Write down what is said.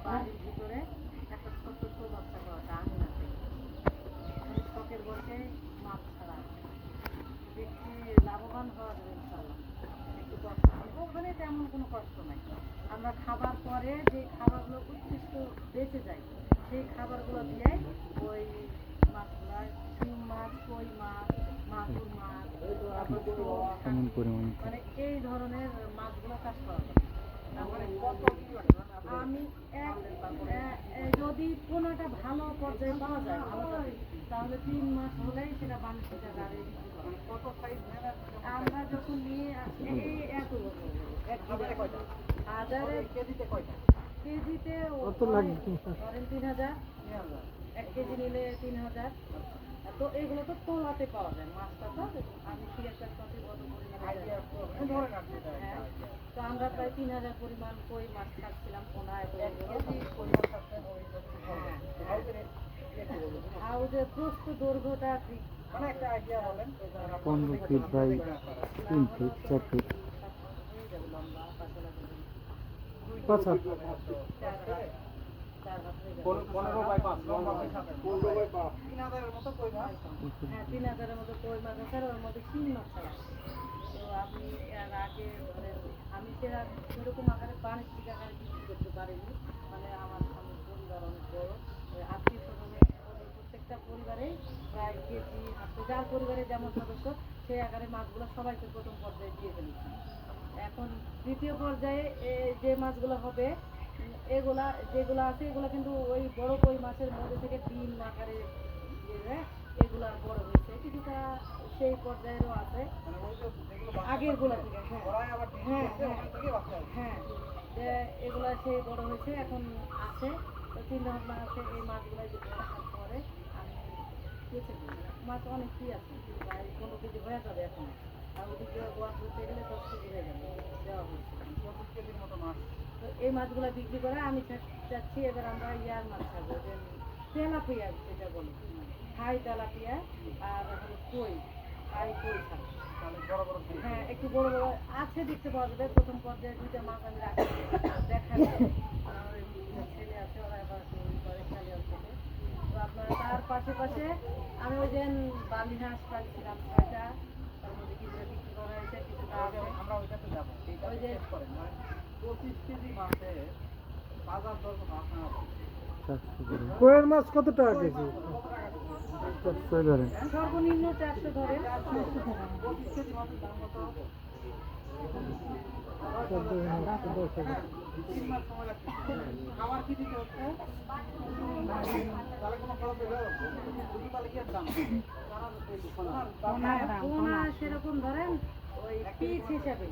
বাড়ির ভিতরে একটা ছোট্ট চৌবাচ্চা করা আঙিন আছে, শখের বসে মাছ ছাড়া দেখছি লাভবান হওয়া যাবে ইনশাল্লাহ। একটু কষ্ট ওখানে তেমন কোনো কষ্ট নাই। আমরা খাবার পরে যে খাবারগুলো উৎকৃষ্ট বেঁচে যায় সেই খাবারগুলো দিয়ে ওই মাছগুলা শিং মাছ, কই মাছ, মাগুর মাছ, মানে এই ধরনের মাছগুলো চাষ করা যায়। আমি যদি কোনোটা ভালো পর্যায়ে পাওয়া যায় ভালো জাতের, তাহলে 3 মাস হলেই সেটা বাণিজ্যিক আকারে বিক্রি করা হয়। আমরা যখন নিয়ে এই এত হাজারে কেজিতে কয়টা? কেজিতে ধরেন 3000, 1 কেজি নিলে 3000। তো এগুলো তো তোলাতে পাওয়া যায়, মাছটা তো আমি কি একটা সঠিক কত পরিমাণে, তো আমরা প্রায় 3000 পরিমাণ কই মাছ ছাড়ছিলাম পোনায়। হাউজের প্রস্থ দৈর্ঘ্যটা ঠিক মানে একটা আইডিয়া বলেন। 15 ফিট বাই 3 ফিট 4 ফিট। লম্বা পাতলা আচ্ছা 15 বাই 5 লম্বা 15 বাই 5 3000 মতো কই মাছ। হ্যাঁ 3000 মতো কই মাছ আছে, ওর মধ্যে শিং মাছ ছাড়া। তো আপনি এর আগে ধরেন আমি সেরকম আকারে বাণিজ্যিক আকারে বিক্রি করতে পারিনি, মানে আমার পরিবার অনেক বড়, আত্মীয় স্বজনের প্রত্যেকটা পরিবারে প্রায় কেজি যার পরিবারে যেমন সদস্য সেই আকারে মাছগুলো সবাইকে প্রথম পর্যায়ে দিয়ে ফেলেছি। এখন দ্বিতীয় পর্যায়ে যে মাছগুলো হবে এগুলা যেগুলো আছে এগুলো কিন্তু ওই বড় কই মাছের মধ্যে থেকে ডিম আকারে এগুলা বড় হয়েছে কিছুটা, সেই পর্যায়েরও আছে আগের গুলা থেকে। হ্যাঁ হ্যাঁ হ্যাঁ এগুলা সেই বড় হয়েছে এখন আছে। তো চিন্তা ভাবনা আছে এই মাছগুলো যে বসার পরে আমি বেঁচে দিই। মাছ অনেক কি আছে প্রায় 15 কেজি হয়ে যাবে এখন, আর ওদিকে গোয়া করতে গেলে 10 কেজি হয়ে যাবে দেওয়া হয়েছে 25 কেজির মতো মাছ। তো এই মাছগুলো বিক্রি করে আমি চাচ্ছি এবার আমরা ইয়ার মাছ খাবো, যে তেলাপিয়া যেটা বলি, হাই তেলাপিয়া আর হলো কই, হাই কই খাবো। হ্যাঁ একটু বড় বড় আছে দেখতে পাওয়া যাবে। প্রথম পর্যায়ে 2টা মাছ আমি রাখি দেখা যায়, আমার ছেলে আছে ওরা আবার করে খেলে ওর সাথে। তো আপনার তার পাশে আমি ওই যে বালি হাঁস পাচ্ছিলাম 6টা, তার মধ্যে কিছুটা বিক্রি করা হয়েছে, কিছুটা আমরা ওইটাতে যাবো। ওই যে 25 কেজি মাছে বাজার দর কোয়ের মাছ কত টাকা কেজি? 400 ধরেন, সর্বনিম্ন 400 ধরে। 25 কেজি মাছের দাম কত? 3 মাস সময় লাগছে। খাবার কি দিতে হচ্ছে? তাহলে কোনো খরচ হলো? তাহলে কি দাম? পোনা সেরকম ধরেন ওই পিস হিসাবে।